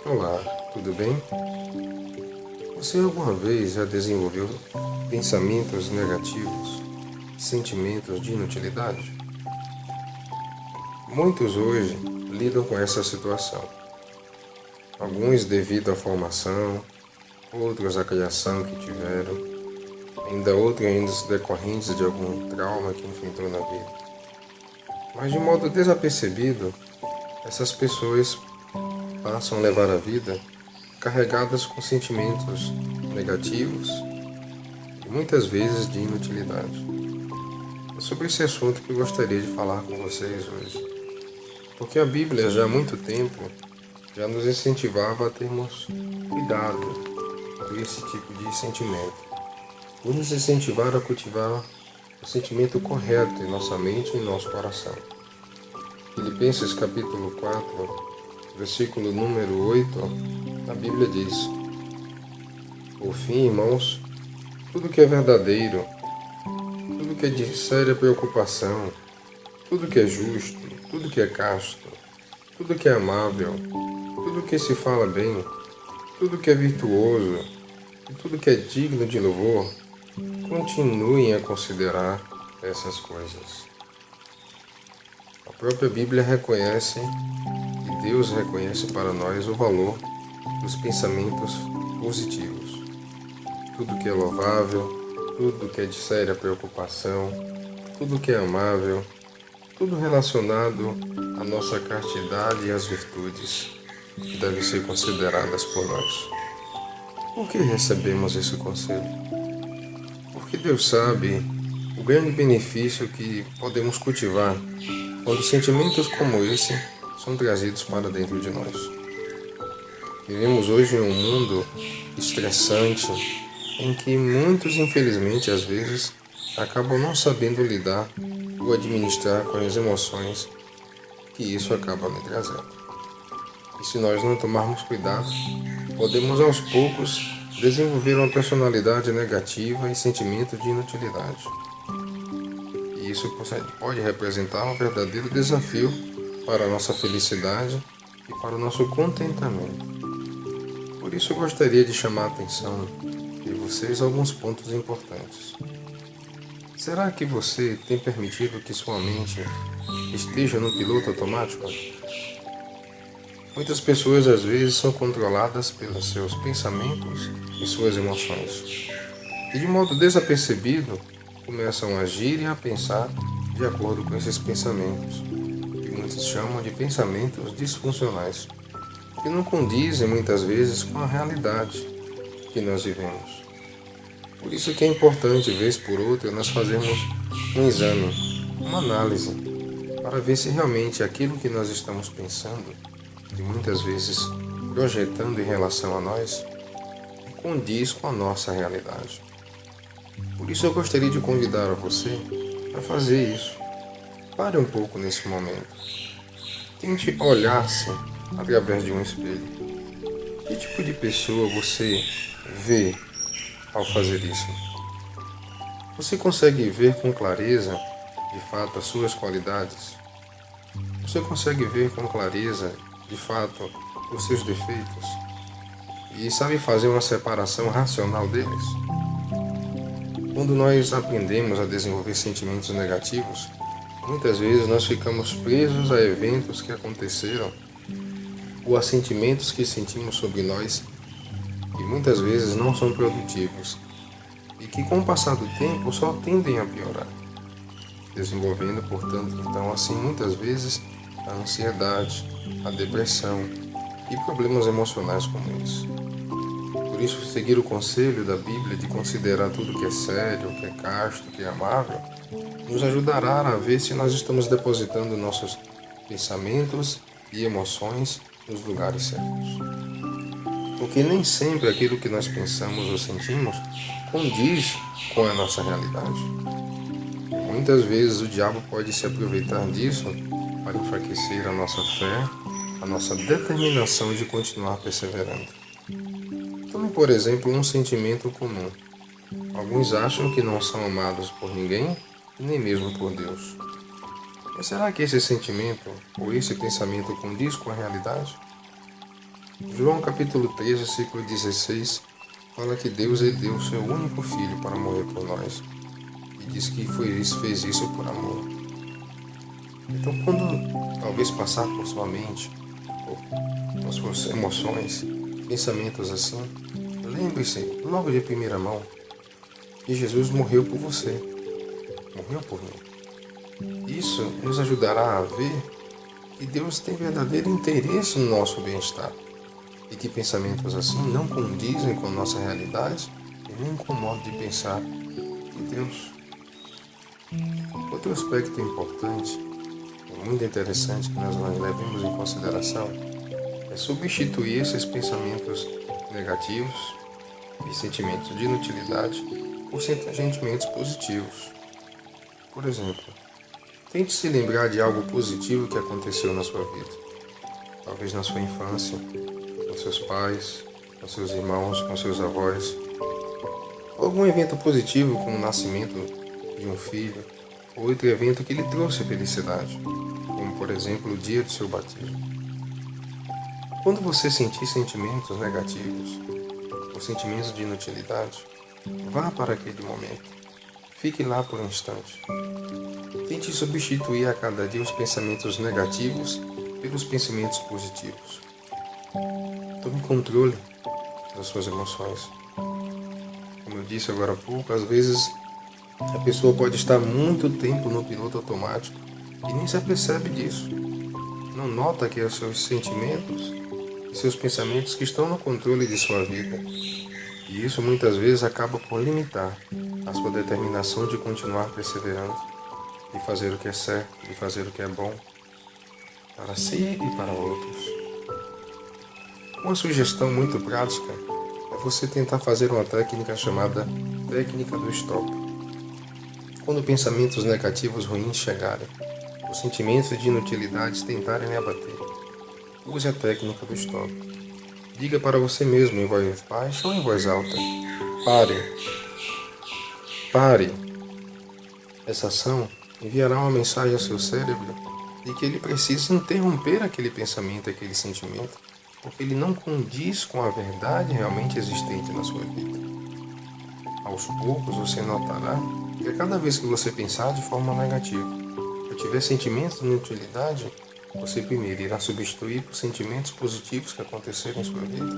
Olá, tudo bem? Você alguma vez já desenvolveu pensamentos negativos, sentimentos de inutilidade? Muitos hoje lidam com essa situação. Alguns devido à formação, outros à criação que tiveram, ainda outros decorrentes de algum trauma que enfrentou na vida. Mas de modo desapercebido, essas pessoas passam a levar a vida carregadas com sentimentos negativos e muitas vezes de inutilidade. É sobre esse assunto que eu gostaria de falar com vocês hoje, porque a Bíblia já há muito tempo já nos incentivava a termos cuidado com esse tipo de sentimento, por nos incentivar a cultivar o sentimento correto em nossa mente e em nosso coração. Filipenses capítulo 4, versículo número 8, a Bíblia diz: Por fim, irmãos, tudo que é verdadeiro, tudo que é de séria preocupação, tudo que é justo, tudo que é casto, tudo que é amável, tudo que se fala bem, tudo que é virtuoso e tudo que é digno de louvor, continuem a considerar essas coisas. A própria Bíblia reconhece e Deus reconhece para nós o valor dos pensamentos positivos. Tudo que é louvável, tudo que é de séria preocupação, tudo que é amável, tudo relacionado à nossa castidade e às virtudes que devem ser consideradas por nós. Por que recebemos esse conselho? Porque Deus sabe o grande benefício que podemos cultivar quando sentimentos como esse são trazidos para dentro de nós. Vivemos hoje em um mundo estressante em que muitos, infelizmente, às vezes, acabam não sabendo lidar ou administrar com as emoções que isso acaba me trazendo. E se nós não tomarmos cuidado, podemos aos poucos desenvolver uma personalidade negativa e sentimento de inutilidade. E isso pode representar um verdadeiro desafio para a nossa felicidade e para o nosso contentamento. Por isso eu gostaria de chamar a atenção de vocês a alguns pontos importantes. Será que você tem permitido que sua mente esteja no piloto automático? Muitas pessoas às vezes são controladas pelos seus pensamentos e suas emoções. E de modo desapercebido, começam a agir e a pensar de acordo com esses pensamentos, que muitos chamam de pensamentos disfuncionais, que não condizem muitas vezes com a realidade que nós vivemos. Por isso que é importante, vez por outra, nós fazermos um exame, uma análise, para ver se realmente aquilo que nós estamos pensando, e muitas vezes projetando em relação a nós, condiz com a nossa realidade. Por isso eu gostaria de convidar a você a fazer isso. Pare um pouco nesse momento. Tente olhar-se através de um espelho. Que tipo de pessoa você vê ao fazer isso? Você consegue ver com clareza, de fato, as suas qualidades? Você consegue ver com clareza, de fato, os seus defeitos? E sabe fazer uma separação racional deles? Quando nós aprendemos a desenvolver sentimentos negativos, muitas vezes nós ficamos presos a eventos que aconteceram ou a sentimentos que sentimos sobre nós que muitas vezes não são produtivos e que com o passar do tempo só tendem a piorar, desenvolvendo, portanto, então assim muitas vezes a ansiedade, a depressão e problemas emocionais como esse. Por isso, seguir o conselho da Bíblia de considerar tudo que é sério, que é casto, que é amável, nos ajudará a ver se nós estamos depositando nossos pensamentos e emoções nos lugares certos. Porque nem sempre aquilo que nós pensamos ou sentimos condiz com a nossa realidade. Muitas vezes o diabo pode se aproveitar disso para enfraquecer a nossa fé, a nossa determinação de continuar perseverando. Tome, por exemplo, um sentimento comum. Alguns acham que não são amados por ninguém, nem mesmo por Deus. Mas será que esse sentimento ou esse pensamento condiz com a realidade? João capítulo 3, versículo 16, fala que Deus ele deu o seu único filho para morrer por nós. E diz que fez isso por amor. Então, quando talvez passar por sua mente, ou por suas emoções, pensamentos assim, lembre-se, logo de primeira mão, que Jesus morreu por você, morreu por mim. Isso nos ajudará a ver que Deus tem verdadeiro interesse no nosso bem-estar e que pensamentos assim não condizem com nossa realidade e nem com o modo de pensar de Deus. Outro aspecto importante e muito interessante que nós levemos em consideração é substituir esses pensamentos negativos e sentimentos de inutilidade por sentimentos positivos. Por exemplo, tente se lembrar de algo positivo que aconteceu na sua vida. Talvez na sua infância, com seus pais, com seus irmãos, com seus avós. Algum evento positivo como o nascimento de um filho, ou outro evento que lhe trouxe felicidade, como por exemplo o dia do seu batismo. Quando você sentir sentimentos negativos, ou sentimentos de inutilidade, vá para aquele momento. Fique lá por um instante. Tente substituir a cada dia os pensamentos negativos pelos pensamentos positivos. Tome controle das suas emoções. Como eu disse agora há pouco, às vezes a pessoa pode estar muito tempo no piloto automático e nem se apercebe disso. Não nota que é os seus sentimentos e seus pensamentos que estão no controle de sua vida. E isso muitas vezes acaba por limitar a sua determinação de continuar perseverando, de fazer o que é certo, de fazer o que é bom, para si e para outros. Uma sugestão muito prática é você tentar fazer uma técnica chamada técnica do stop. Quando pensamentos negativos ruins chegarem, os sentimentos de inutilidade tentarem lhe abater, use a técnica do stop. Diga para você mesmo em voz baixa ou em voz alta: pare. Pare. Essa ação enviará uma mensagem ao seu cérebro de que ele precisa interromper aquele pensamento, aquele sentimento, porque ele não condiz com a verdade realmente existente na sua vida. Aos poucos você notará que a cada vez que você pensar de forma negativa, ou tiver sentimentos de inutilidade, você primeiro irá substituir por sentimentos positivos que aconteceram em sua vida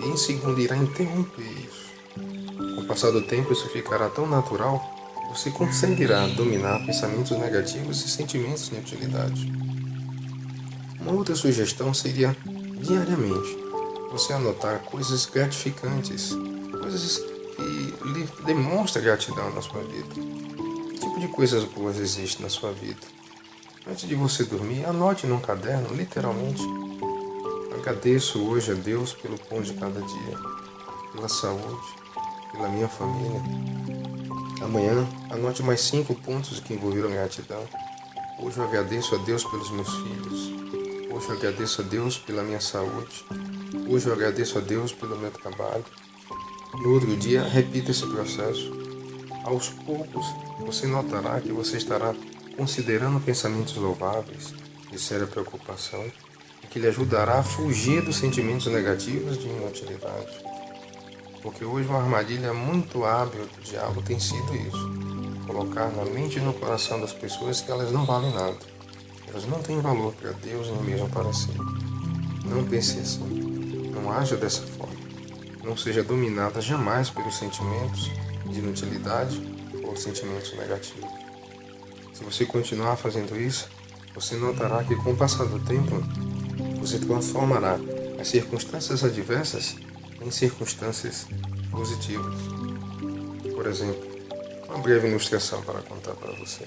e em segundo irá interromper isso. Com o passar do tempo isso ficará tão natural que você conseguirá dominar pensamentos negativos e sentimentos de inutilidade. Uma outra sugestão seria, diariamente, você anotar coisas gratificantes, coisas que lhe demonstram gratidão na sua vida. Que tipo de coisas boas existem na sua vida? Antes de você dormir, anote num caderno, literalmente: agradeço hoje a Deus pelo pão de cada dia, pela saúde, pela minha família. Amanhã, anote mais 5 pontos que envolveram gratidão. Hoje eu agradeço a Deus pelos meus filhos. Hoje eu agradeço a Deus pela minha saúde. Hoje eu agradeço a Deus pelo meu trabalho. No outro dia, repita esse processo. Aos poucos, você notará que você estará considerando pensamentos louváveis de séria preocupação e que lhe ajudará a fugir dos sentimentos negativos de inutilidade. Porque hoje uma armadilha muito hábil do diabo tem sido isso: colocar na mente e no coração das pessoas que elas não valem nada. Elas não têm valor para Deus nem mesmo para si. Não pense assim. Não haja dessa forma. Não seja dominada jamais pelos sentimentos de inutilidade ou sentimentos negativos. Se você continuar fazendo isso, você notará que com o passar do tempo, você transformará as circunstâncias adversas em circunstâncias positivas. Por exemplo, uma breve ilustração para contar para você.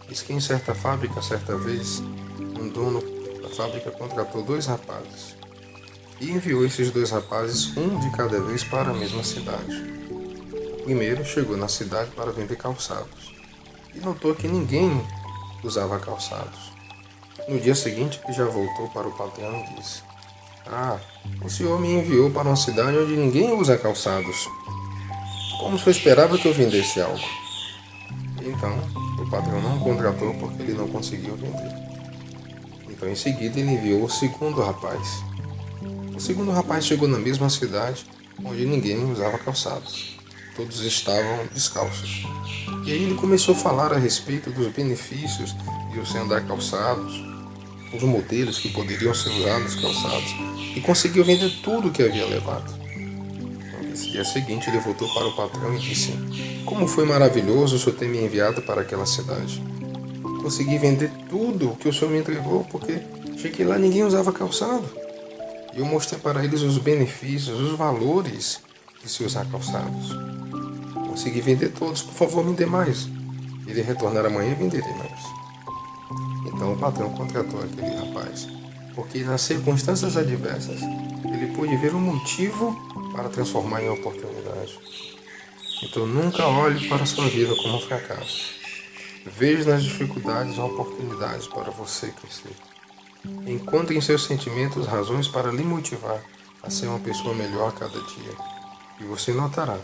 Diz que em certa fábrica, certa vez, um dono da fábrica contratou 2 rapazes e enviou esses 2 rapazes, um de cada vez, para a mesma cidade. O primeiro chegou na cidade para vender calçados e notou que ninguém usava calçados. No dia seguinte, ele já voltou para o patrão e disse: o senhor me enviou para uma cidade onde ninguém usa calçados. Como o senhor esperava que eu vendesse algo? Então, o patrão não o contratou porque ele não conseguiu vender. Então, em seguida, ele enviou o segundo rapaz. O segundo rapaz chegou na mesma cidade, onde ninguém usava calçados. Todos estavam descalços. E aí ele começou a falar a respeito dos benefícios de você andar calçados, os modelos que poderiam ser usados calçados, e conseguiu vender tudo o que havia levado. No dia seguinte ele voltou para o patrão e disse: "Como foi maravilhoso o senhor ter me enviado para aquela cidade. Consegui vender tudo o que o senhor me entregou, porque cheguei lá e ninguém usava calçado. E eu mostrei para eles os benefícios, os valores de se usar calçados. Consegui vender todos, por favor me dê mais. Irei retornar amanhã e venderei mais." Então o patrão contratou aquele rapaz, porque nas circunstâncias adversas ele pôde ver um motivo para transformar em oportunidade. Então nunca olhe para a sua vida como um fracasso. Veja nas dificuldades uma oportunidade para você crescer. Encontre em seus sentimentos razões para lhe motivar a ser uma pessoa melhor a cada dia. E você notará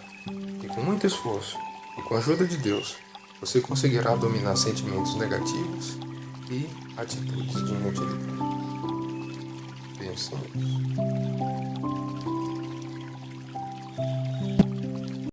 que com muito esforço e com a ajuda de Deus, você conseguirá dominar sentimentos negativos e atitudes de inutilidade. Pense nisso.